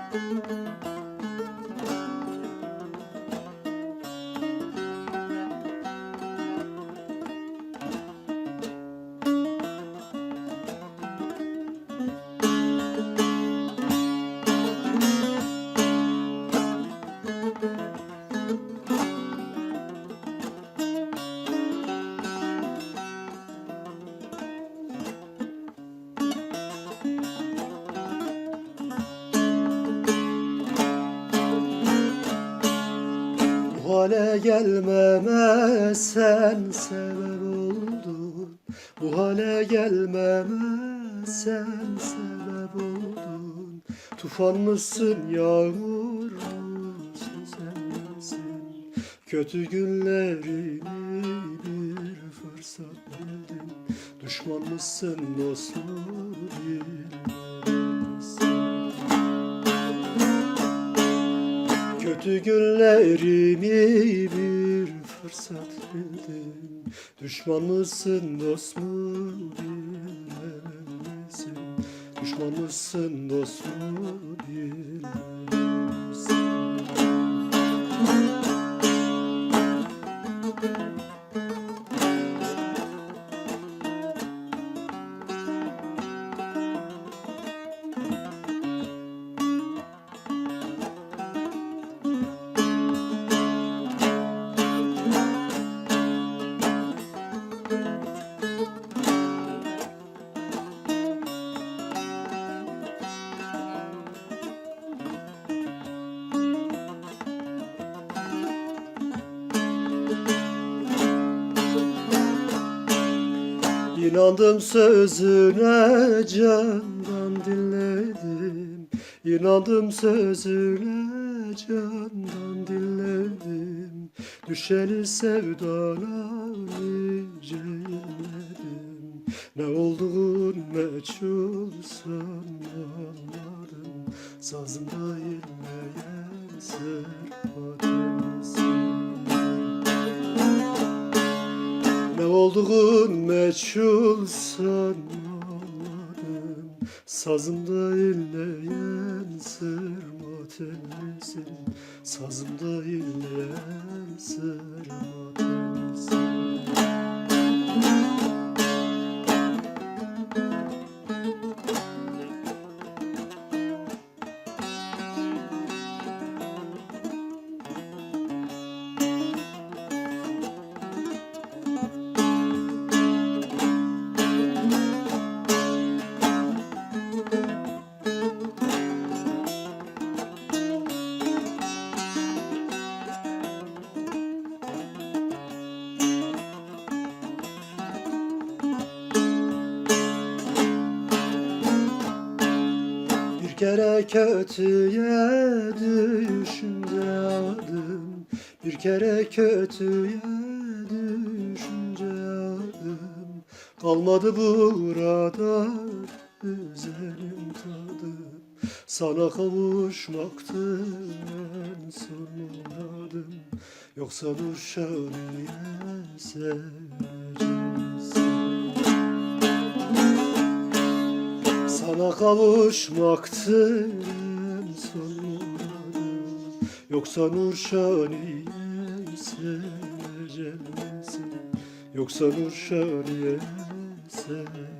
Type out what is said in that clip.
Bu hale gelmeme sen sebep oldun. Bu hale gelmeme sen sebep oldun. Tufan mısın, yağmur musun, sen misin? Kötü günlerimi bir fırsat bildin. Düşman mısın, dost mu bilmezsin. Kötü günlerimi bir fırsat bildin. Düşman mısın, dost mu bilmezsin. Düşman mısın, dost mu bilmezsin. İnandım sözüne, candan dinledim. İnandım sözüne, candan dinledim. Düşeni sevdana nice inledim. Ne olduğun meçhul sanmadım. Sazında inleyen serhatemsin. Ne olduğun meçhul sanmadım. Sazımda inleyen sırma tellisin. Sazımda inleyen sırma tellisin. Bir kere kötüye düşünce adım, bir kere kötüye düşünce adım. Kalmadı burada üzerim tadım. Sana kavuşmaktı en son muradım. Yoksa Nurşaniye seveceksin. Sana kavuşmaktı en son muradım. Yoksa Nurşaniye seveceksin. Yoksa Nurşaniye seveceksin.